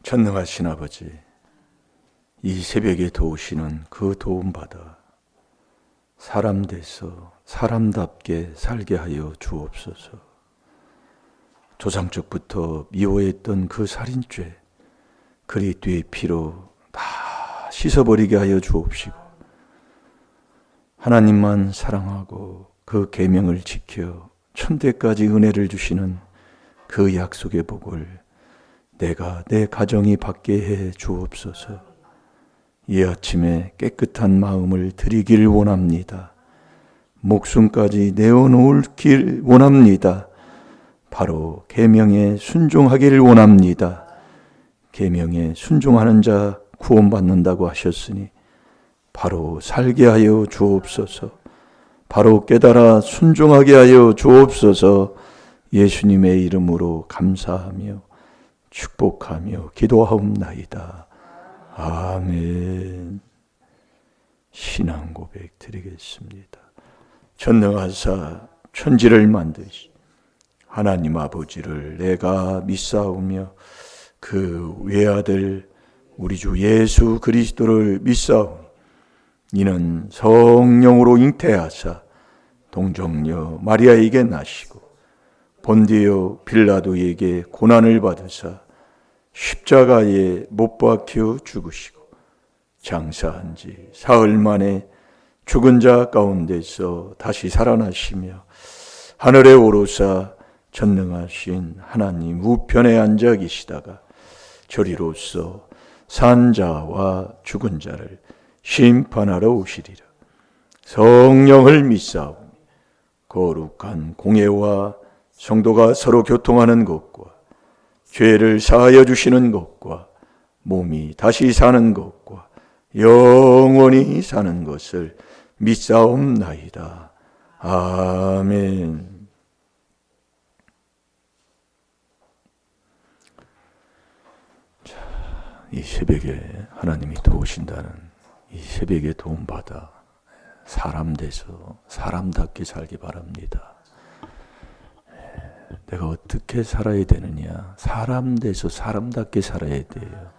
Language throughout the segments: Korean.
전능하신 아버지, 이 새벽에 도우시는 그 도움 받아 사람 돼서 사람답게 살게 하여 주옵소서. 조상적부터 미워했던 그 살인죄, 그리스도의 피로 다 씻어버리게 하여 주옵시고, 하나님만 사랑하고 그 계명을 지켜 천대까지 은혜를 주시는 그 약속의 복을 내가 내 가정이 받게 해 주옵소서. 이 아침에 깨끗한 마음을 드리길 원합니다. 목숨까지 내어놓길 원합니다. 바로 계명에 순종하기를 원합니다. 계명에 순종하는 자 구원받는다고 하셨으니 바로 살게 하여 주옵소서. 바로 깨달아 순종하게 하여 주옵소서. 예수님의 이름으로 감사하며 축복하며 기도하옵나이다. 아멘. 신앙 고백 드리겠습니다. 전능하사 천지를 만드시 하나님 아버지를 내가 믿사오며 그 외아들 우리 주 예수 그리스도를 믿사오니 이는 성령으로 잉태하사 동정녀 마리아에게 나시고 본디오 빌라도에게 고난을 받으사 십자가에 못 박혀 죽으시고 장사한 지 사흘 만에 죽은 자 가운데서 다시 살아나시며 하늘에 오르사 전능하신 하나님 우편에 앉아 계시다가 저리로서 산 자와 죽은 자를 심판하러 오시리라. 성령을 믿사오니 거룩한 공예와 성도가 서로 교통하는 것과 죄를 사하여 주시는 것과 몸이 다시 사는 것과 영원히 사는 것을 믿사옵나이다. 아멘. 자, 이 새벽에 하나님이 도우신다는 이 새벽에 도움받아 사람 돼서 사람답게 살기 바랍니다. 내가 어떻게 살아야 되느냐? 사람 돼서 사람답게 살아야 돼요.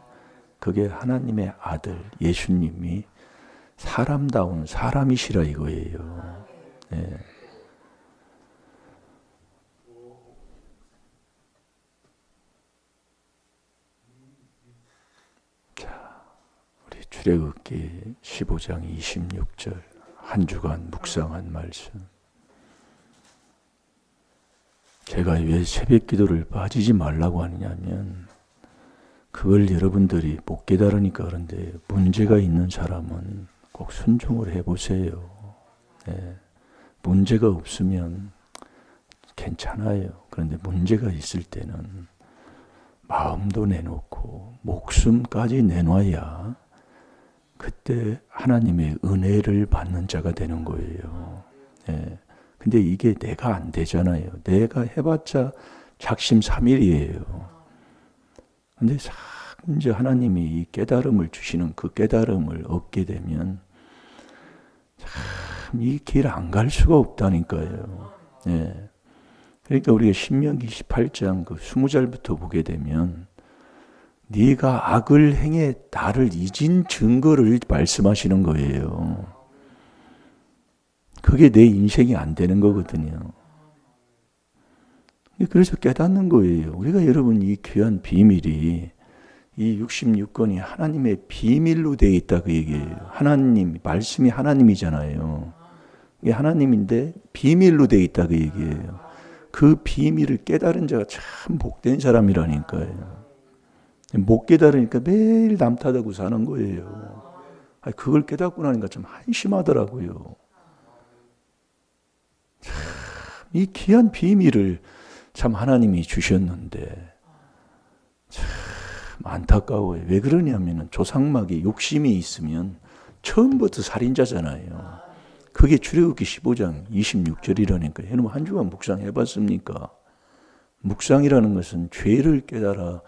그게 하나님의 아들 예수님이 사람다운 사람이시라 이거예요. 네. 자, 우리 출애굽기 15장 26절 한 주간 묵상한 말씀. 제가 왜 새벽 기도를 빠지지 말라고 하느냐면 그걸 여러분들이 못 깨달으니까 그런데 문제가 있는 사람은 꼭 순종을 해보세요. 네. 문제가 없으면 괜찮아요. 그런데 문제가 있을 때는 마음도 내놓고 목숨까지 내놔야 그때 하나님의 은혜를 받는 자가 되는 거예요. 네. 근데 이게 내가 안 되잖아요. 내가 해봤자 작심삼일이에요. 근데 이제 하나님이 이 깨달음을 주시는 그 깨달음을 얻게 되면 참 이 길 안 갈 수가 없다니까요. 네. 그러니까 우리가 신명기 18장 그 20절부터 보게 되면 네가 악을 행해 나를 잊은 증거를 말씀하시는 거예요. 그게 내 인생이 안 되는 거거든요. 그래서 깨닫는 거예요. 우리가 여러분 이 귀한 비밀이 이 66권이 하나님의 비밀로 되어 있다 그 얘기예요. 하나님, 말씀이 하나님이잖아요. 이게 하나님인데 비밀로 되어 있다 그 얘기예요. 그 비밀을 깨달은 자가 참 복된 사람이라니까요. 못 깨달으니까 매일 남 탓하고 사는 거예요. 그걸 깨닫고 나니까 좀 한심하더라고요. 참, 이 귀한 비밀을 참 하나님이 주셨는데 참 안타까워요. 왜 그러냐면 조상막에 욕심이 있으면 처음부터 살인자잖아요. 그게 출애굽기 15장 26절이라니까. 여러분 한 주간 묵상해봤습니까? 묵상이라는 것은 죄를 깨달아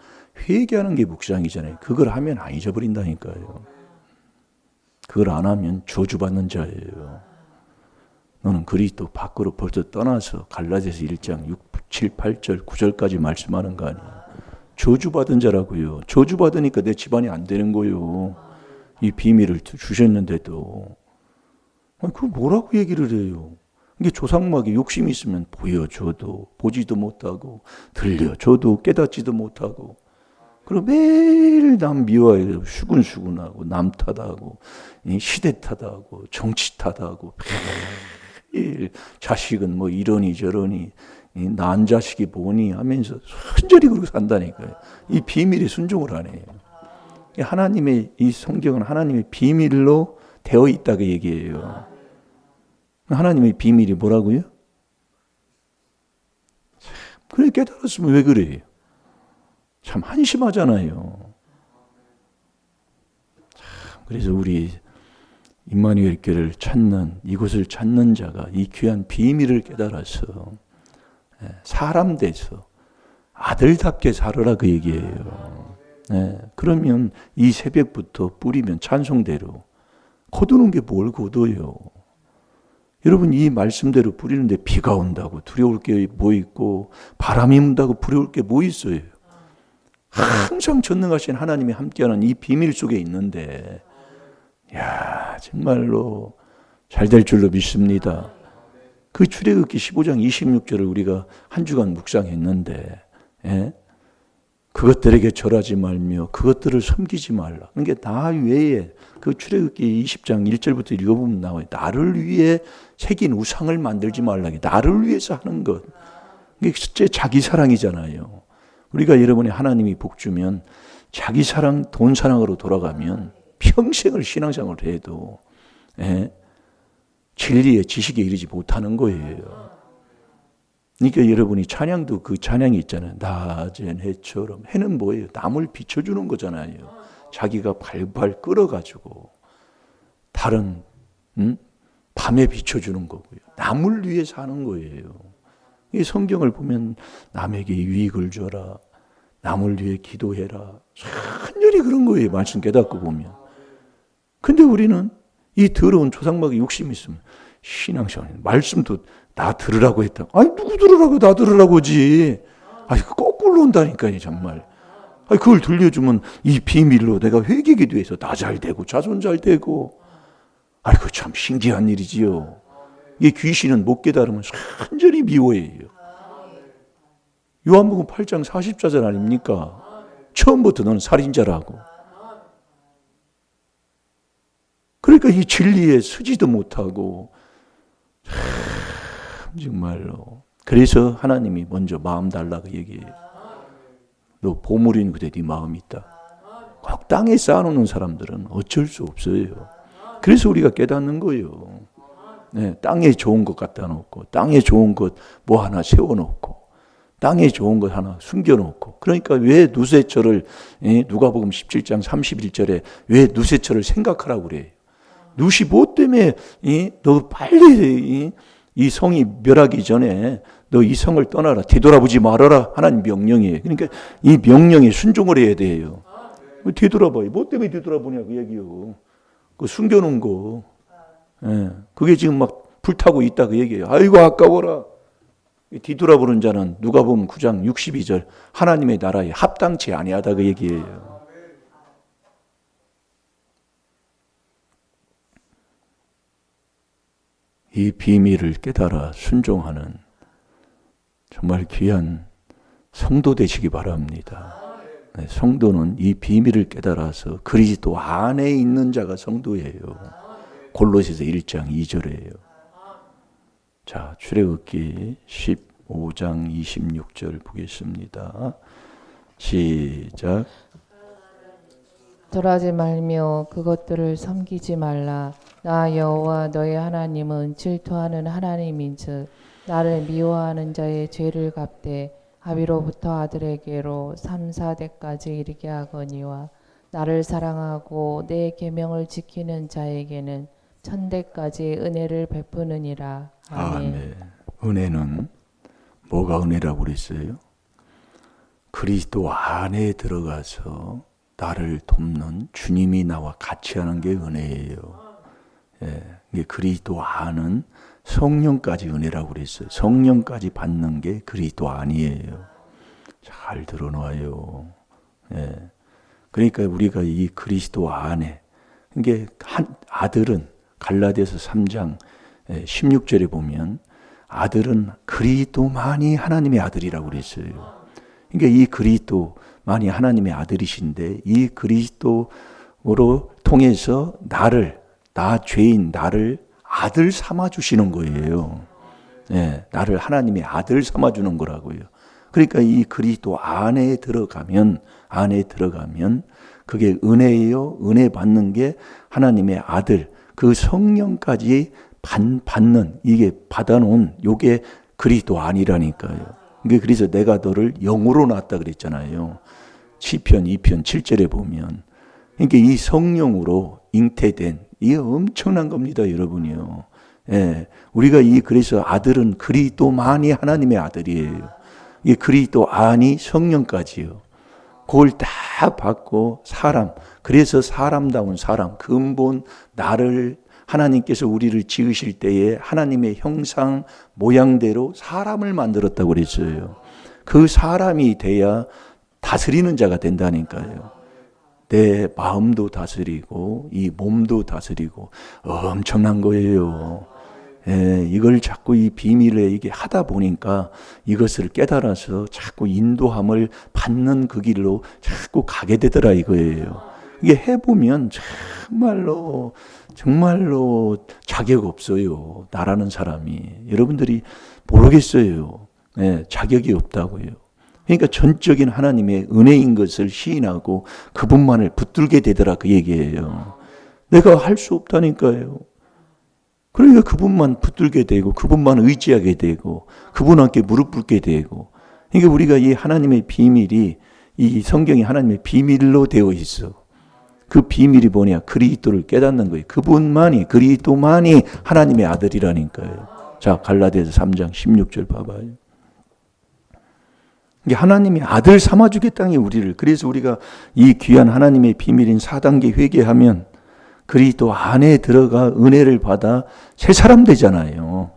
회개하는 게 묵상이잖아요. 그걸 하면 안 잊어버린다니까요. 그걸 안 하면 저주받는 자예요. 너는 그리스도 밖으로 벌써 떠나서 갈라디아서 1장 6, 7, 8절, 9절까지 말씀하는 거 아니야. 저주받은 자라고요. 저주받으니까 내 집안이 안 되는 거요. 이 비밀을 주셨는데도. 그걸 뭐라고 얘기를 해요? 이게 조상막에 욕심이 있으면 보여줘도 보지도 못하고 들려줘도 깨닫지도 못하고 그리고 매일 남 미워해서 수근수근하고 남 탓하고 시대 탓하고 정치 탓하고 매일 자식은 뭐 이러니 저러니 난 자식이 뭐니 하면서 순전히 그러고 산다니까요. 이 비밀에 순종을 안 해요. 하나님의 이 성경은 하나님의 비밀로 되어 있다고 얘기해요. 하나님의 비밀이 뭐라고요? 그래 깨달았으면 왜 그래요? 참 한심하잖아요. 그래서 우리 임마누엘 교회를 찾는 이곳을 찾는 자가 이 귀한 비밀을 깨달아서 사람 돼서 아들답게 살으라 그 얘기예요. 그러면 이 새벽부터 뿌리면 찬송대로 거두는 게 뭘 거둬요? 여러분 이 말씀대로 뿌리는데 비가 온다고 두려울 게 뭐 있고 바람이 분다고 두려울 게 뭐 있어요? 항상 전능하신 하나님이 함께하는 이 비밀 속에 있는데 야 정말로 잘 될 줄로 믿습니다. 그 출애굽기 15장 26절을 우리가 한 주간 묵상했는데 그것들에게 절하지 말며 그것들을 섬기지 말라. 그러니까 나 외에 그 출애굽기 20장 1절부터 읽어보면 나와요. 나를 위해 새긴 우상을 만들지 말라. 나를 위해서 하는 것. 이게 실제 자기 사랑이잖아요. 우리가 여러분이 하나님이 복 주면 자기 사랑, 돈 사랑으로 돌아가면 평생을 신앙생활을 해도 진리의 지식에 이르지 못하는 거예요. 그러니까 여러분이 찬양도 그 찬양이 있잖아요. 낮엔 해처럼. 해는 뭐예요? 남을 비춰주는 거잖아요. 자기가 발발 끌어가지고 다른 밤에 비춰주는 거고요. 남을 위해 사는 거예요. 이 성경을 보면 남에게 유익을 줘라. 남을 위해 기도해라. 간절히 그런 거예요. 말씀 깨닫고 보면. 근데 우리는 이 더러운 조상막에 욕심이 있으면 신앙생활 말씀도 나 들으라고 했다. 아니 누구 들으라고 나 들으라고지. 아니 거꾸로 온다니까요 정말. 아니 그걸 들려주면 이 비밀로 내가 회개기도해서 나 잘 되고 자손 잘 되고. 아이 그 참 신기한 일이지요. 이 귀신은 못 깨달으면 완전히 미워해요. 요한복음 8장 40절 아닙니까? 처음부터 너는 살인자라고. 그러니까 이 진리에 서지도 못하고 정말로. 그래서 하나님이 먼저 마음 달라고 얘기해요. 너 보물인 그대 네 마음이 있다. 꼭 땅에 쌓아놓는 사람들은 어쩔 수 없어요. 그래서 우리가 깨닫는 거예요. 땅에 좋은 것 갖다 놓고 땅에 좋은 것 뭐 하나 세워놓고 땅에 좋은 것 하나 숨겨놓고 그러니까 왜 누세처를 누가복음 17장 31절에 왜 누세처를 생각하라고 그래요. 누시 뭐 때문에 너 빨리 이 성이 멸하기 전에 너 이 성을 떠나라. 뒤돌아보지 말아라. 하나님 명령이에요. 그러니까 이 명령에 순종을 해야 돼요. 뒤돌아봐요. 뭐 때문에 뒤돌아보냐 그 얘기요. 그 숨겨놓은 거. 그게 지금 막 불타고 있다 그 얘기예요. 아이고 아까워라. 뒤돌아보는 자는 누가복음 9장 62절 하나님의 나라에 합당치 아니하다 그 얘기예요. 이 비밀을 깨달아 순종하는 정말 귀한 성도 되시기 바랍니다. 성도는 이 비밀을 깨달아서 그리스도 안에 있는 자가 성도예요. 골로새서 1장 2절이에요. 자, 출애굽기 15장 26절 보겠습니다. 시작. 절하지 말며 그것들을 섬기지 말라. 나 여호와 너의 하나님은 질투하는 하나님인즉 나를 미워하는 자의 죄를 갚되 아비로부터 아들에게로 3, 4대까지 이르게 하거니와 나를 사랑하고 내 계명을 지키는 자에게는 1000대까지 은혜를 베푸느니라. 아멘. 은혜는 뭐가 은혜라고 그랬어요? 그리스도 안에 들어가서 나를 돕는 주님이 나와 같이 하는 게 은혜예요. 이게 그리스도 안은 성령까지 은혜라고 그랬어요. 성령까지 받는 게 그리스도 안이에요. 잘 드러나요. 예. 그러니까 우리가 이 그리스도 안에, 이게 한 아들은 갈라디아서 3장 16절에 보면 아들은 그리스도만이 하나님의 아들이라고 그랬어요. 그러니까 이 그리스도만이 하나님의 아들이신데 이 그리스도로 통해서 나 죄인 나를 아들 삼아 주시는 거예요. 예, 나를 하나님의 아들 삼아 주는 거라고요. 그러니까 이 그리스도 안에 들어가면 그게 은혜예요. 은혜 받는 게 하나님의 아들, 그 성령까지 받는, 이게 받아놓은 요게 그리스도 안이라니까요. 이게 그래서 내가 너를 영으로 낳았다 그랬잖아요. 시편 2편 7절에 보면. 그러니까 이 성령으로 잉태된, 이게 엄청난 겁니다, 여러분이요. 예, 우리가 그래서 아들은 그리스도만이 하나님의 아들이에요. 이 그리스도 안이 성령까지요. 그걸 딱 받고 그래서 사람다운 사람, 근본 나를 하나님께서 우리를 지으실 때에 하나님의 형상 모양대로 사람을 만들었다고 그랬어요. 그 사람이 돼야 다스리는 자가 된다니까요. 내 마음도 다스리고 이 몸도 다스리고 엄청난 거예요. 예, 이걸 자꾸 이 비밀에 이게 하다 보니까 이것을 깨달아서 자꾸 인도함을 받는 그 길로 자꾸 가게 되더라 이거예요. 이게 해보면 정말로 자격 없어요. 나라는 사람이. 여러분들이 모르겠어요. 예, 자격이 없다고요. 그러니까 전적인 하나님의 은혜인 것을 시인하고 그분만을 붙들게 되더라 그 얘기예요. 내가 할 수 없다니까요. 그러니까 그분만 붙들게 되고 그분만 의지하게 되고 그분께 무릎 꿇게 되고, 그러니까 우리가 이 하나님의 비밀이 이 성경이 하나님의 비밀로 되어 있어. 그 비밀이 뭐냐? 그리스도를 깨닫는 거예요. 그리스도만이 하나님의 아들이라니까요. 자, 갈라디아서 3장 16절 봐봐요. 이게 하나님이 아들 삼아주겠다니 우리를. 그래서 우리가 이 귀한 하나님의 비밀인 4단계 회개하면 그리스도 안에 들어가 은혜를 받아 새 사람 되잖아요.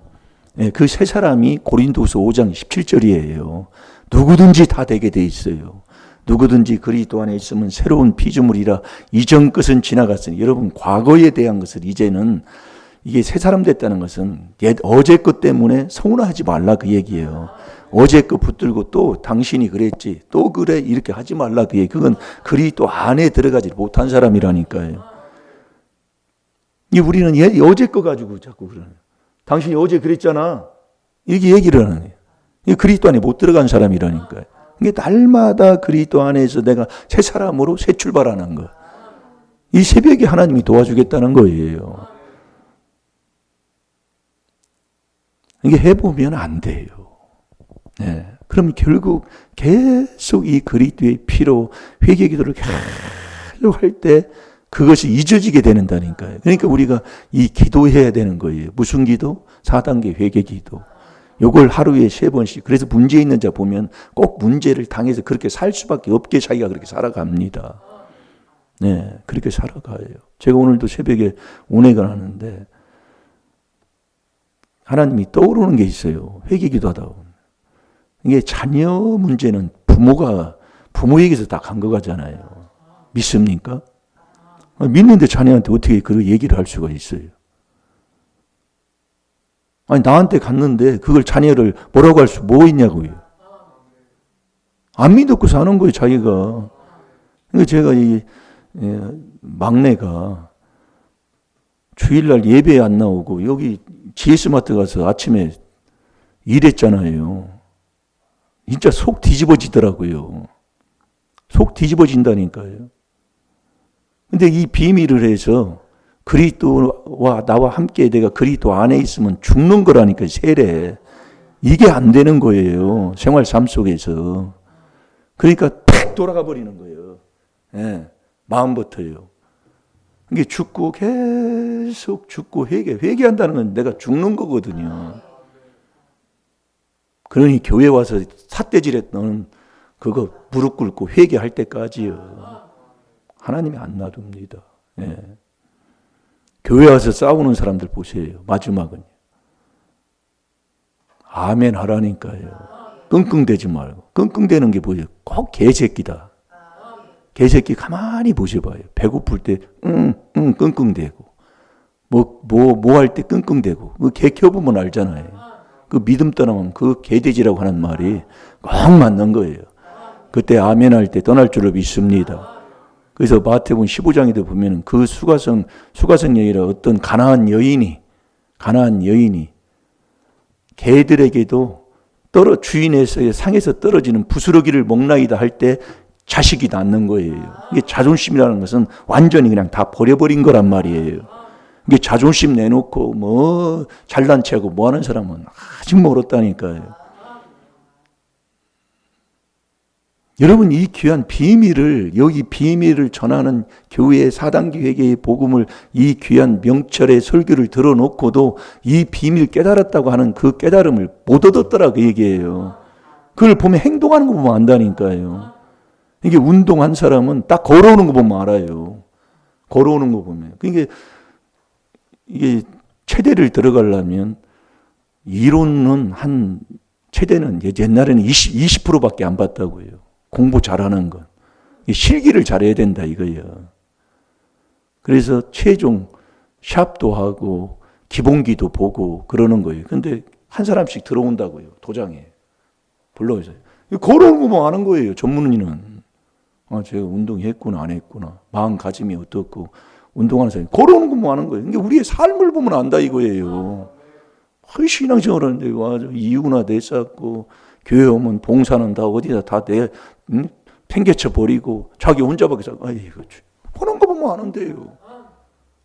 그 새 사람이 고린도서 5장 17절이에요. 누구든지 다 되게 돼 있어요. 누구든지 그리스도 안에 있으면 새로운 피조물이라 이전 것은 지나갔으니. 여러분, 과거에 대한 것을 이제는 이게 새 사람 됐다는 것은 어제 것 때문에 서운하지 말라 그 얘기예요. 어제 것 붙들고 또 당신이 그랬지 또 그래 이렇게 하지 말라 그 얘기. 그건 그리스도 안에 들어가지 못한 사람이라니까요. 우리는 어제 거 가지고 자꾸 그러는 거예요. 당신이 어제 그랬잖아. 이렇게 얘기를 하는 거예요. 그리스도 안에 못 들어간 사람이라니까요. 이게 날마다 그리스도 안에서 내가 새 사람으로 새 출발하는 거. 이 새벽에 하나님이 도와주겠다는 거예요. 이게 해보면 안 돼요. 네. 그럼 결국 계속 이 그리스도의 피로 회개 기도를 계속 할 때 그것이 잊어지게 되는다니까요. 그러니까 우리가 이 기도해야 되는 거예요. 무슨 기도? 4단계 회개 기도. 요걸 하루에 3번씩. 그래서 문제 있는 자 보면 꼭 문제를 당해서 그렇게 살 수밖에 없게 자기가 그렇게 살아갑니다. 네, 그렇게 살아가요. 제가 오늘도 새벽에 운행을 하는데 하나님이 떠오르는 게 있어요. 회개 기도하다 보면. 이게 자녀 문제는 부모에게서 다 간 거 가잖아요. 믿습니까? 믿는데 자녀한테 어떻게 그 얘기를 할 수가 있어요? 아니, 나한테 갔는데 그걸 자녀를 뭐라고 할 수 뭐 있냐고요. 안 믿고 사는 거예요, 자기가. 그러니까 제가 이 막내가 주일날 예배에 안 나오고 여기 GS마트 가서 아침에 일했잖아요. 진짜 속 뒤집어지더라고요. 속 뒤집어진다니까요. 근데 이 비밀을 해서 그리스도와 나와 함께 내가 그리스도 안에 있으면 죽는 거라니까, 세례. 이게 안 되는 거예요. 생활 삶 속에서. 그러니까 탁 돌아가 버리는 거예요. 예, 마음부터요. 이게 죽고 계속 죽고 회개한다는 건 내가 죽는 거거든요. 그러니 교회 와서 삿대질했던 그거 무릎 꿇고 회개할 때까지요. 하나님이 안 놔둡니다. 예. 교회 와서 싸우는 사람들 보세요. 마지막은. 아멘 하라니까요. 끙끙대지 말고. 끙끙대는 게 뭐예요? 꼭 개새끼다. 개새끼 가만히 보셔봐요. 배고플 때 끙끙대고 뭐 할 때 끙끙대고 그 개 켜보면 알잖아요. 그 믿음 떠나면 그 개돼지라고 하는 말이 꼭 맞는 거예요. 그때 아멘 할 때 떠날 줄로 믿습니다. 그래서 마태복음 15장에도 보면은 그 수가성 여인이라 어떤 가나안 여인이 개들에게도 주인의 상에서 떨어지는 부스러기를 먹나이다 할 때 자식이 낳는 거예요. 이게 자존심이라는 것은 완전히 그냥 다 버려버린 거란 말이에요. 이게 자존심 내놓고 뭐 잘난 체하고 뭐 하는 사람은 아직 멀었다니까요. 여러분 이 귀한 비밀을 여기 비밀을 전하는 교회의 4단계 회개의 복음을 이 귀한 명철의 설교를 들어놓고도 이 비밀 깨달았다고 하는 그 깨달음을 못 얻었더라 그 얘기예요. 그걸 보면 행동하는 거 보면 안다니까요. 이게 운동한 사람은 딱 걸어오는 거 보면 알아요. 걸어오는 거 보면. 그러니까 이게 체대를 들어가려면 이론은 체대는 옛날에는 20%밖에 안 봤다고요. 공부 잘하는 건. 실기를 잘해야 된다 이거예요. 그래서 최종 샵도 하고 기본기도 보고 그러는 거예요. 근데 한 사람씩 들어온다고요. 도장에. 불러서. 걸어오는 거만 아는 거예요. 전문인은. 제가 운동했구나 안 했구나. 마음가짐이 어떻고 운동하는 사람이 걸어오는 것만 아는 거예요. 그러니까 우리의 삶을 보면 안다 이거예요. 신앙생활 하는데 와서 이유나 내쌓고 교회 오면 봉사는 다 어디다 다 팽개쳐 버리고 자기 혼자밖에 아이고 하는 거 보면 아는데요.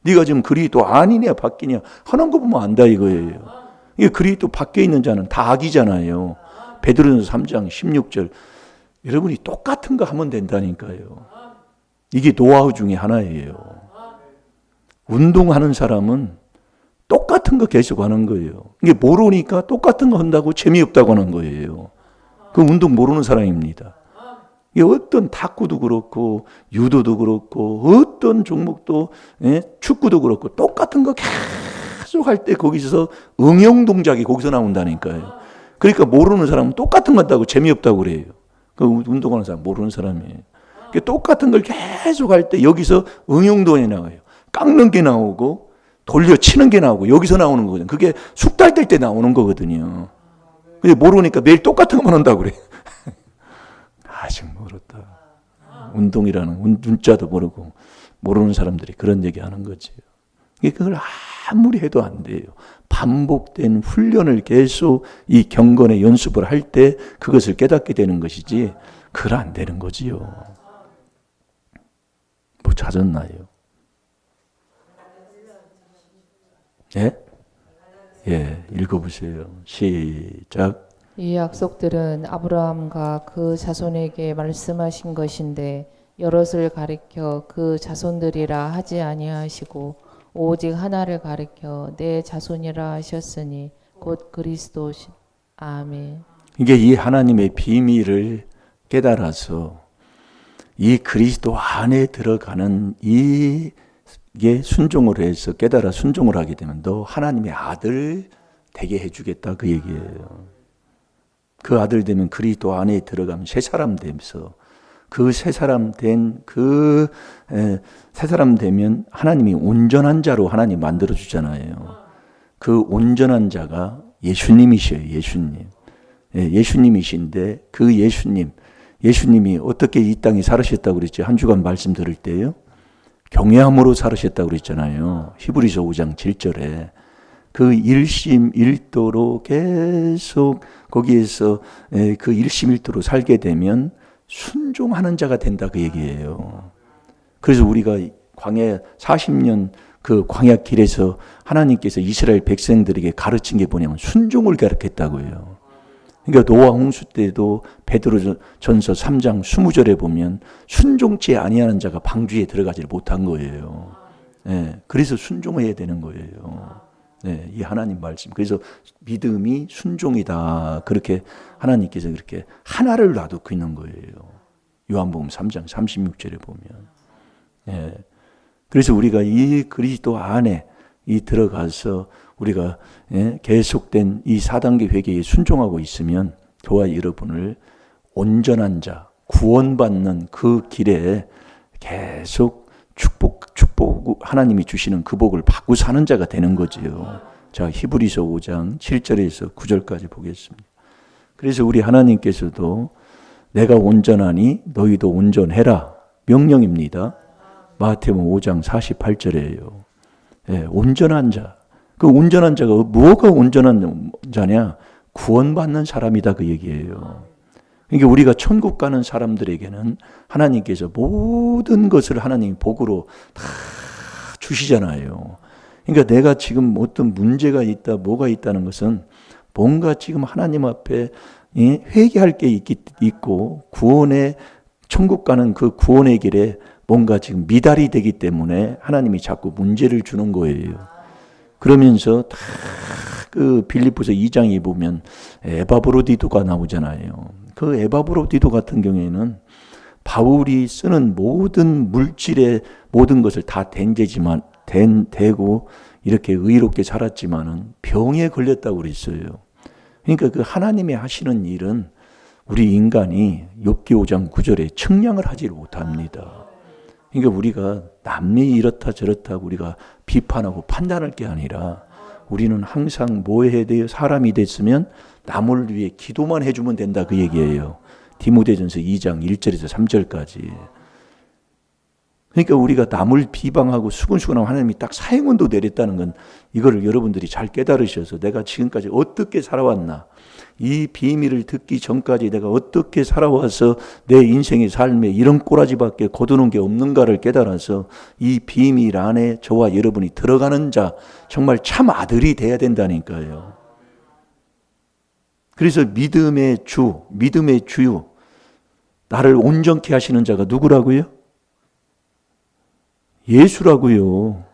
네가 지금 그리스도 아니냐 바뀌냐 하는 거 보면 안다 이거예요. 이게 그리스도 밖에 있는 자는 다 악이잖아요. 베드로전서 3장 16절 여러분이 똑같은 거 하면 된다니까요. 이게 노하우 중에 하나예요. 운동하는 사람은 똑같은 거 계속 하는 거예요. 이게 모르니까 똑같은 거 한다고 재미없다고 하는 거예요. 그 운동 모르는 사람입니다. 이게 어떤 탁구도 그렇고 유도도 그렇고 어떤 종목도 축구도 그렇고 똑같은 거 계속 할 때 거기서 응용 동작이 거기서 나온다니까요. 그러니까 모르는 사람은 똑같은 거 한다고 재미없다고 그래요. 그 운동하는 사람 모르는 사람이에요. 똑같은 걸 계속 할 때 여기서 응용동이 나와요. 깎는 게 나오고 돌려치는 게 나오고 여기서 나오는 거거든요. 그게 숙달될 때 나오는 거거든요. 근데 모르니까 매일 똑같은 것만 한다고 그래요. 아직 멀었다. 운동이라는 문자도 모르고 모르는 사람들이 그런 얘기 하는 거죠. 그걸 아무리 해도 안 돼요. 반복된 훈련을 계속 이 경건의 연습을 할 때 그것을 깨닫게 되는 것이지 그걸 안 되는 거지요. 뭐 찾았나요? 예? 예, 읽어보세요. 시작. 이 약속들은 아브라함과 그 자손에게 말씀하신 것인데 여럿을 가리켜 그 자손들이라 하지 아니하시고 오직 하나를 가리켜 내 자손이라 하셨으니 곧 그리스도시. 아멘. 이게 이 하나님의 비밀을 깨달아서 이 그리스도 안에 들어가는 이게 순종을 해서 깨달아 순종을 하게 되면 너 하나님의 아들 되게 해주겠다 그 얘기예요. 그 아들 되면 그리스도 안에 들어가면 새 사람 되면서 그 새 사람 새 사람 되면 하나님이 온전한 자로 하나님 만들어 주잖아요. 그 온전한 자가 예수님이셔요. 예수님. 예수님이신데 그 예수님이 어떻게 이 땅에 살으셨다고 그랬죠? 한 주간 말씀 들을 때요. 경외함으로 살으셨다고 그랬잖아요. 히브리서 5장 7절에. 그 일심일도로 계속 거기에서 그 일심일도로 살게 되면 순종하는 자가 된다 그 얘기예요. 그래서 우리가 광야 40년 그 광야 길에서 하나님께서 이스라엘 백성들에게 가르친 게 뭐냐면 순종을 가르쳤다고요. 그러니까 노아 홍수 때도 베드로전서 3장 20절에 보면 순종치 아니하는 자가 방주에 들어가지 못한 거예요. 그래서 순종해야 되는 거예요. 이 하나님 말씀. 그래서 믿음이 순종이다. 그렇게 하나님께서 그렇게 하나를 놔두고 있는 거예요. 요한복음 3장 36절에 보면. 그래서 우리가 이 그리스도 안에 들어가서 우리가 계속된 이 4단계 회개에 순종하고 있으면 저와 여러분을 온전한 자, 구원받는 그 길에 계속 축복 하나님이 주시는 그 복을 받고 사는 자가 되는 거지요. 자, 히브리서 5장 7절에서 9절까지 보겠습니다. 그래서 우리 하나님께서도 내가 온전하니 너희도 온전해라 명령입니다. 마태복음 5장 48절이에요. 예, 온전한 자. 그 온전한 자가 뭐가 온전한 자냐? 구원받는 사람이다 그 얘기예요. 그러니까 우리가 천국 가는 사람들에게는 하나님께서 모든 것을 하나님이 복으로 다 주시잖아요. 그러니까 내가 지금 어떤 문제가 있다, 뭐가 있다는 것은 뭔가 지금 하나님 앞에 회개할 게 있고 구원의 천국 가는 그 구원의 길에 뭔가 지금 미달이 되기 때문에 하나님이 자꾸 문제를 주는 거예요. 그러면서 다 그 빌립보서 2장에 보면 에바브로디도가 나오잖아요. 그 에바브로디도 같은 경우에는 바울이 쓰는 모든 물질의 모든 것을 다 대고 이렇게 의롭게 살았지만은 병에 걸렸다고 그랬어요. 그러니까 그 하나님이 하시는 일은 우리 인간이 욥기 5장 9절에 측량을 하지 못합니다. 그러니까 우리가 남이 이렇다 저렇다 우리가 비판하고 판단할 게 아니라 우리는 항상 뭐 해야 돼요? 사람이 됐으면 남을 위해 기도만 해주면 된다 그 얘기예요. 디모데전서 2장 1절에서 3절까지. 그러니까 우리가 남을 비방하고 수근수근하고 하나님이 딱 사형언도 내렸다는 건 이거를 여러분들이 잘 깨달으셔서 내가 지금까지 어떻게 살아왔나, 이 비밀을 듣기 전까지 내가 어떻게 살아와서 내 인생의 삶에 이런 꼬라지밖에 거두는 게 없는가를 깨달아서 이 비밀 안에 저와 여러분이 들어가는 자, 정말 참 아들이 돼야 된다니까요. 그래서 믿음의 주요, 나를 온전케 하시는 자가 누구라고요? 예수라고요.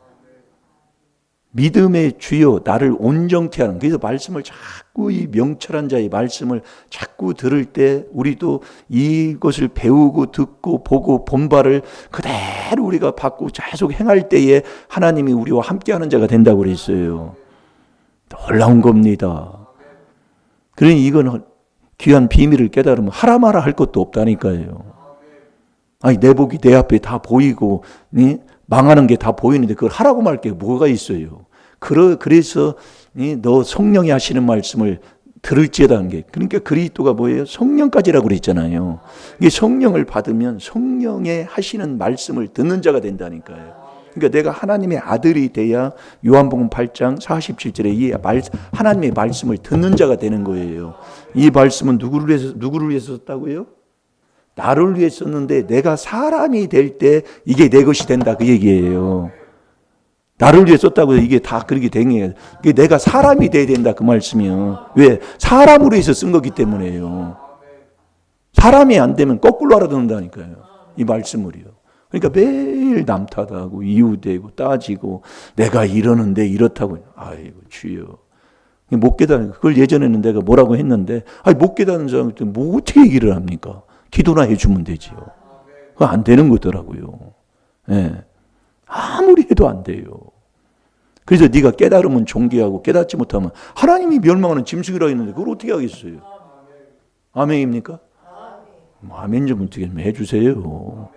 믿음의 주요, 나를 온전케 하는. 그래서 말씀을 자꾸 이 명철한 자의 말씀을 자꾸 들을 때 우리도 이것을 배우고 듣고 보고 본바를 그대로 우리가 받고 계속 행할 때에 하나님이 우리와 함께하는 자가 된다고 그랬어요. 놀라운 겁니다. 그러니 이건 귀한 비밀을 깨달으면 하라 마라 할 것도 없다니까요. 아니 내 복이 내 앞에 다 보이고 망하는 게 다 보이는데 그걸 하라고 말 게 뭐가 있어요. 그래서 너 성령이 하시는 말씀을 들을지어다 한 게, 그러니까 그리스도가 뭐예요? 성령까지라고 그랬잖아요. 이게 성령을 받으면 성령의 하시는 말씀을 듣는 자가 된다니까요. 그러니까 내가 하나님의 아들이 돼야 요한복음 8장 47절에 이 하나님의 말씀을 듣는 자가 되는 거예요. 이 말씀은 누구를 위해서 썼다고요? 나를 위해 썼는데 내가 사람이 될 때 이게 내 것이 된다 그 얘기예요. 나를 위해 썼다고 해서 이게 다 그렇게 된 거예요. 이게 내가 사람이 돼야 된다 그 말씀이요. 왜? 사람으로 해서 쓴 거기 때문에요. 사람이 안 되면 거꾸로 알아듣는다니까요. 이 말씀을요. 그러니까 매일 남 탓하고 이유되고 따지고 내가 이러는데 이렇다고. 아이고 주여. 못 깨닫는 그걸 예전에는 내가 뭐라고 했는데 못 깨닫는 사람한테 뭐 어떻게 얘기를 합니까? 기도나 해주면 되지요. 그거 안 되는 거더라고요. 예. 아무리 해도 안 돼요. 그래서 네가 깨달으면 존귀하고 깨닫지 못하면 하나님이 멸망하는 짐승이라 했는데 그걸 어떻게 하겠어요? 아멘입니까? 아멘 좀 어떻게 좀 해주세요.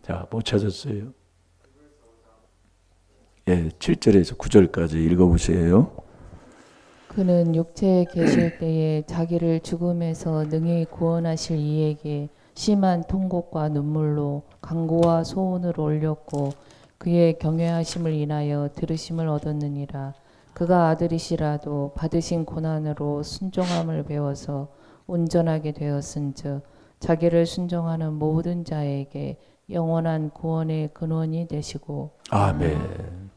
자, 못 찾았어요? 예, 7절에서 9절까지 읽어보세요. 그는 육체에 계실 때에 자기를 죽음에서 능히 구원하실 이에게 심한 통곡과 눈물로 간구와 소원을 올렸고 그의 경외하심을 인하여 들으심을 얻었느니라. 그가 아들이시라도 받으신 고난으로 순종함을 배워서 온전하게 되었은즉 자기를 순종하는 모든 자에게 영원한 구원의 근원이 되시고. 아멘.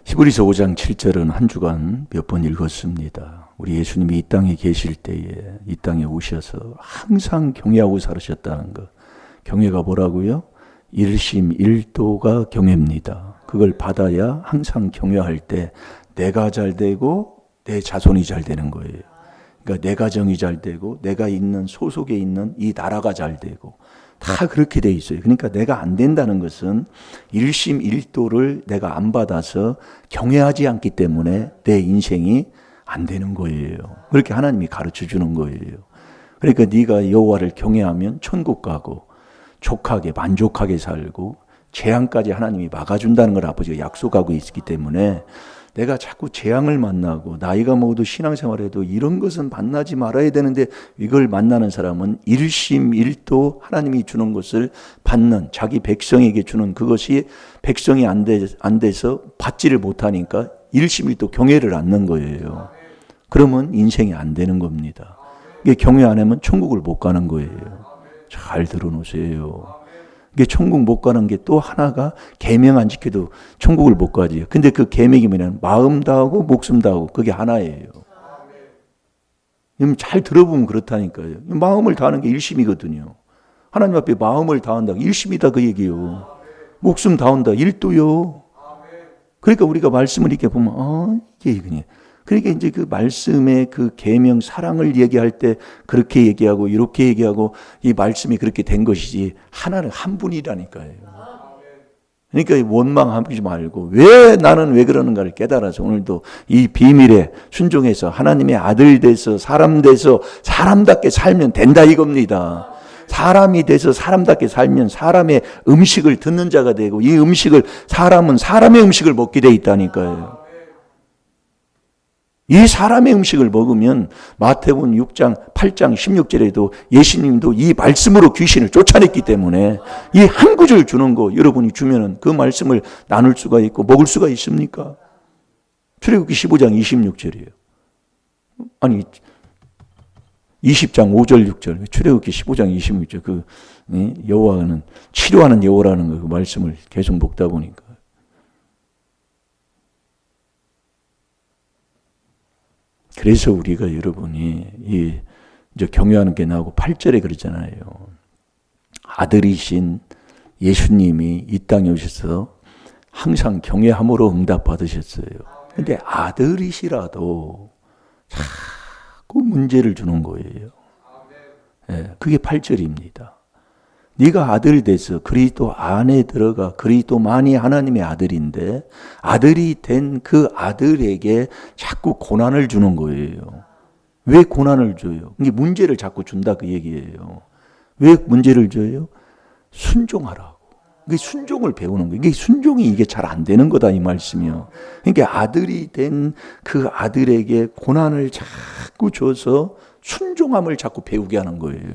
히브리서 5장 7절은 한 주간 몇 번 읽었습니다. 우리 예수님이 이 땅에 계실 때에 이 땅에 오셔서 항상 경외하고 살으셨다는 것. 경외가 뭐라고요? 일심 일도가 경외입니다. 그걸 받아야 항상 경외할 때 내가 잘 되고 내 자손이 잘 되는 거예요. 그러니까 내 가정이 잘 되고 내가 있는 소속에 있는 이 나라가 잘 되고 다 그렇게 돼 있어요. 그러니까 내가 안 된다는 것은 일심 일도를 내가 안 받아서 경외하지 않기 때문에 내 인생이 안 되는 거예요. 그렇게 하나님이 가르쳐 주는 거예요. 그러니까 네가 여호와를 경외하면 천국 가고 족하게 만족하게 살고 재앙까지 하나님이 막아준다는 걸 아버지가 약속하고 있기 때문에 내가 자꾸 재앙을 만나고 나이가 먹어도 신앙생활에도 이런 것은 만나지 말아야 되는데 이걸 만나는 사람은 일심일도 하나님이 주는 것을 받는 자기 백성에게 주는 그것이 백성이 안 돼서 받지를 못하니까 일심일도 경외를 않는 거예요. 그러면 인생이 안 되는 겁니다. 이게 경외 안 하면 천국을 못 가는 거예요. 잘 들어놓으세요. 이게 천국 못 가는 게 또 하나가 계명 안 지켜도 천국을 못 가지. 근데 그 계명이 뭐냐면 마음 다하고 목숨 다하고 그게 하나예요. 잘 들어보면 그렇다니까요. 마음을 다하는 게 일심이거든요. 하나님 앞에 마음을 다한다. 일심이다 그 얘기요. 목숨 다한다. 일도요. 그러니까 우리가 말씀을 이렇게 보면 이게 그냥 그러니까 이제 그 말씀의 그 계명 사랑을 얘기할 때 그렇게 얘기하고 이렇게 얘기하고 이 말씀이 그렇게 된 것이지 하나는 한 분이라니까요. 그러니까 원망하지 말고 왜 나는 왜 그러는가를 깨달아서 오늘도 이 비밀에 순종해서 하나님의 아들 돼서 사람 돼서 사람답게 살면 된다 이겁니다. 사람이 돼서 사람답게 살면 사람의 음식을 듣는 자가 되고 이 음식을 사람은 사람의 음식을 먹게 돼 있다니까요. 이 사람의 음식을 먹으면 마태복음 6장 8장 16절에도 예수님도 이 말씀으로 귀신을 쫓아냈기 때문에 이 한 구절 주는 거 여러분이 주면은 그 말씀을 나눌 수가 있고 먹을 수가 있습니까? 출애굽기 15장 26절이에요. 아니 20장 5절 6절 출애굽기 15장 26절 그 여호와는 치료하는 여호와라는 그 말씀을 계속 먹다 보니까 그래서 우리가 여러분이 이제 경외하는 게 나오고 8절에 그러잖아요. 아들이신 예수님이 이 땅에 오셔서 항상 경외함으로 응답 받으셨어요. 근데 아들이시라도 자꾸 문제를 주는 거예요. 네, 그게 8절입니다. 네가 아들 돼서 그리스도 안에 들어가 그리스도만이 하나님의 아들인데 아들이 된 그 아들에게 자꾸 고난을 주는 거예요. 왜 고난을 줘요? 이게 문제를 자꾸 준다 그 얘기예요. 왜 문제를 줘요? 순종하라고. 이게 순종을 배우는 거예요. 이게 순종이 이게 잘 안 되는 거다 이 말씀이요. 그러니까 아들이 된 그 아들에게 고난을 자꾸 줘서 순종함을 자꾸 배우게 하는 거예요.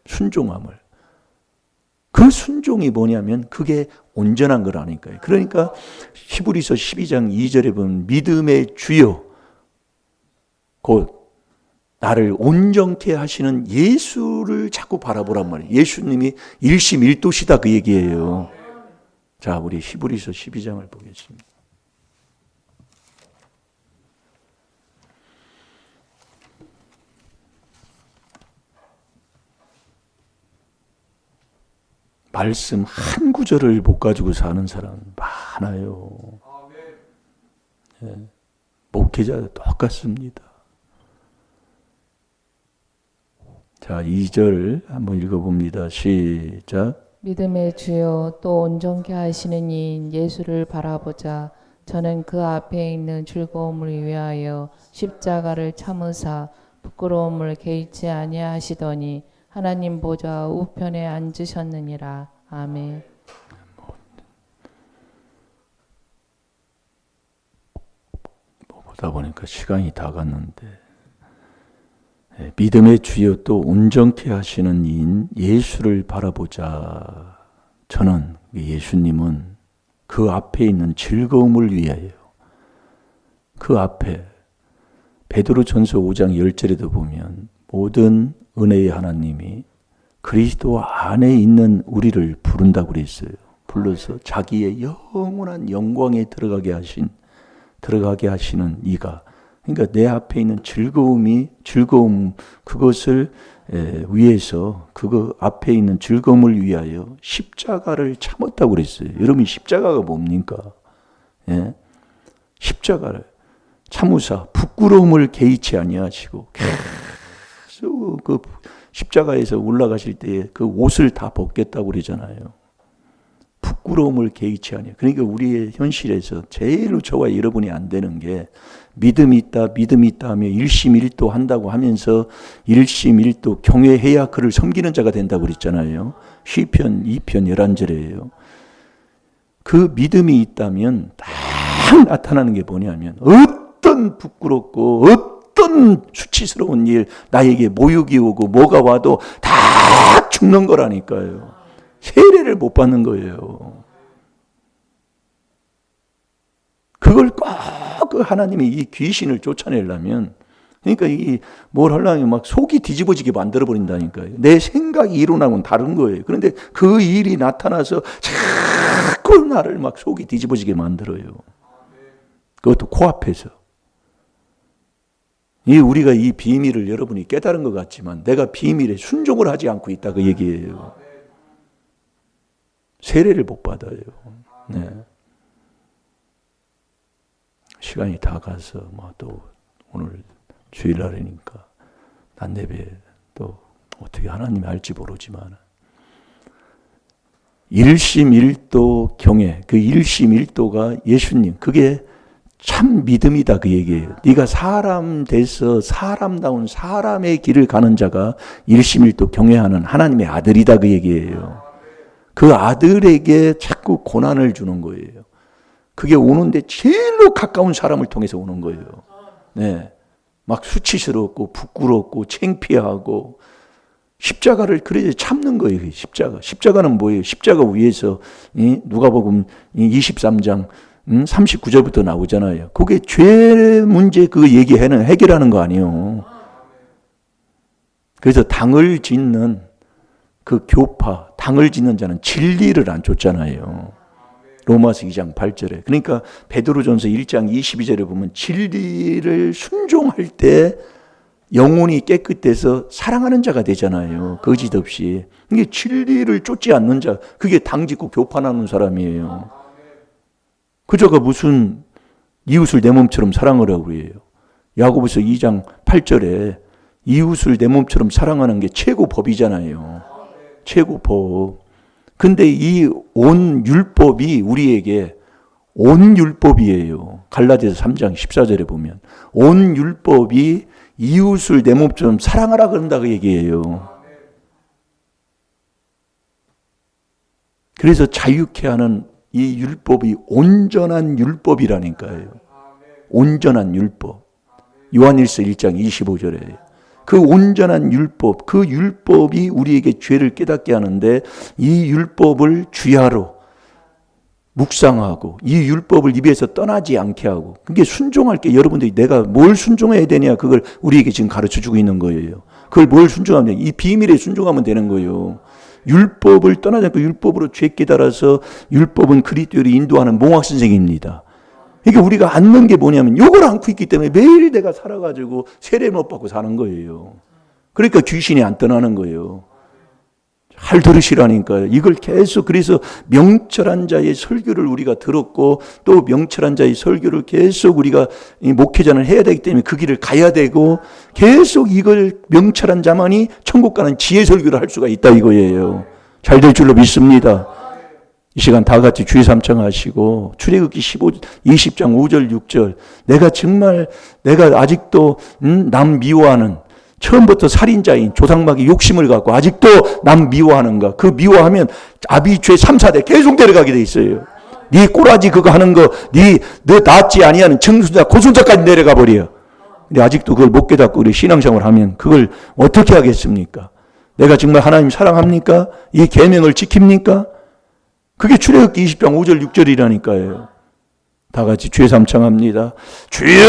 순종함을. 그 순종이 뭐냐면 그게 온전한 거라니까요. 그러니까 히브리서 12장 2절에 보면 믿음의 주요 곧 나를 온전케 하시는 예수를 자꾸 바라보란 말이에요. 예수님이 일심일도시다 그 얘기예요. 자, 우리 히브리서 12장을 보겠습니다. 말씀 한 구절을 못 가지고 사는 사람 많아요. 네. 목회자도 똑같습니다. 자, 2절 한번 읽어봅니다. 시작. 믿음의 주여 또 온전케 하시는 이인 예수를 바라보자. 저는 그 앞에 있는 즐거움을 위하여 십자가를 참으사 부끄러움을 개의치 아니하시더니 하나님 보좌 우편에 앉으셨느니라. 아멘. 보다 보니까 시간이 다 갔는데 믿음의 주여 또 온전케 하시는 이인 예수를 바라보자. 저는 예수님은 그 앞에 있는 즐거움을 위하여 그 앞에 베드로전서 5장 10절에도 보면 모든 은혜의 하나님이 그리스도 안에 있는 우리를 부른다고 그랬어요. 불러서 자기의 영원한 영광에 들어가게 하시는 이가 그러니까 내 앞에 있는 즐거움 그것을 위해서 그거 앞에 있는 즐거움을 위하여 십자가를 참았다고 그랬어요. 여러분 십자가가 뭡니까? 예? 십자가를 참으사 부끄러움을 개의치 아니하시고 계속 그 십자가에서 올라가실 때에 그 옷을 다 벗겠다고 그러잖아요. 부끄러움을 개의치 아니하여. 그러니까 우리의 현실에서 제일로 저와 여러분이 안 되는 게 믿음이 있다 하며 일심일도 한다고 하면서 일심일도 경외해야 그를 섬기는 자가 된다고 그랬잖아요. 시편 2편 11절이에요. 그 믿음이 있다면 딱 나타나는 게 뭐냐면 어떤 부끄럽고 어떤 수치스러운 일, 나에게 모욕이 오고 뭐가 와도 다 죽는 거라니까요. 세례를 못 받는 거예요. 그걸 꼭 그 하나님이 이 귀신을 쫓아내려면, 그러니까 이 뭘 하려면 막 속이 뒤집어지게 만들어 버린다니까요. 내 생각이 일어나고는 다른 거예요. 그런데 그 일이 나타나서 자꾸 나를 막 속이 뒤집어지게 만들어요. 그것도 코앞에서. 우리가 이 비밀을 여러분이 깨달은 것 같지만 내가 비밀에 순종을 하지 않고 있다 그 얘기예요. 세례를 못 받아요. 네. 시간이 다 가서 또 오늘 주일날이니까 난예배 또 어떻게 하나님이 할지 모르지만 일심일도 경외, 그 일심일도가 예수님, 그게 참 믿음이다 그 얘기예요. 네가 사람 돼서 사람다운 사람의 길을 가는 자가 일심일도 경외하는 하나님의 아들이다 그 얘기예요. 그 아들에게 자꾸 고난을 주는 거예요. 그게 오는데 제일로 가까운 사람을 통해서 오는 거예요. 네. 막 수치스럽고 부끄럽고 창피하고 십자가를 그래서 참는 거예요. 십자가는 뭐예요? 십자가 위에서 누가복음 23장 39절부터 나오잖아요. 그게 죄 문제 그 해결하는 거 아니에요. 그래서 당을 짓는 그 교파, 당을 짓는 자는 진리를 안 쫓잖아요. 로마서 2장 8절에. 그러니까 베드로전서 1장 22절에 보면 진리를 순종할 때 영혼이 깨끗해서 사랑하는 자가 되잖아요. 거짓 없이. 이게 진리를 쫓지 않는 자, 그게 당 짓고 교판하는 사람이에요. 그저가 무슨 이웃을 내 몸처럼 사랑하라고 그래요. 야고보서 2장 8절에 이웃을 내 몸처럼 사랑하는 게 최고 법이잖아요. 최고 법. 근데 이 온 율법이 우리에게 온 율법이에요. 갈라디아서 3장 14절에 보면 온 율법이 이웃을 내 몸처럼 사랑하라 그런다 그 얘기예요. 그래서 자유케 하는 이 율법이 온전한 율법이라니까요. 온전한 율법. 요한일서 1장 25절에 그 온전한 율법, 그 율법이 우리에게 죄를 깨닫게 하는데 이 율법을 주야로 묵상하고 이 율법을 입에서 떠나지 않게 하고, 그게 순종할 게 여러분들이 내가 뭘 순종해야 되냐 그걸 우리에게 지금 가르쳐주고 있는 거예요. 그걸 뭘 순종하면 이 비밀에 순종하면 되는 거예요. 율법을 떠나지 않고 율법으로 죄 깨달아서 율법은 그리스도를 인도하는 몽학 선생입니다. 그러니까 우리가 안는 게 뭐냐면 요걸 안고 있기 때문에 매일 내가 살아가지고 세례 못 받고 사는 거예요. 그러니까 귀신이 안 떠나는 거예요. 잘 들으시라니까요. 이걸 계속, 그래서 명철한 자의 설교를 우리가 들었고 또 명철한 자의 설교를 계속 우리가 목회자는 해야 되기 때문에 그 길을 가야 되고 계속 이걸 명철한 자만이 천국 가는 지혜 설교를 할 수가 있다 이거예요. 잘 될 줄로 믿습니다. 이 시간 다 같이 주의 삼창하시고 출애굽기 20장 5절 6절 내가 아직도 남 미워하는, 처음부터 살인자인 조상마귀 욕심을 갖고 아직도 남 미워하는가? 그 미워하면 아비죄 3, 4대 계속 데려가게 돼 있어요. 네 꼬라지 그거 하는 거, 너 낫지 아니하는 증순자 고순자까지 내려가 버려. 근데 아직도 그걸 못 깨닫고 우리 신앙생활 하면 그걸 어떻게 하겠습니까? 내가 정말 하나님 사랑합니까? 이 계명을 지킵니까? 그게 출애굽기 20장 5절 6절이라니까요. 다 같이 주의 삼창합니다. 주여!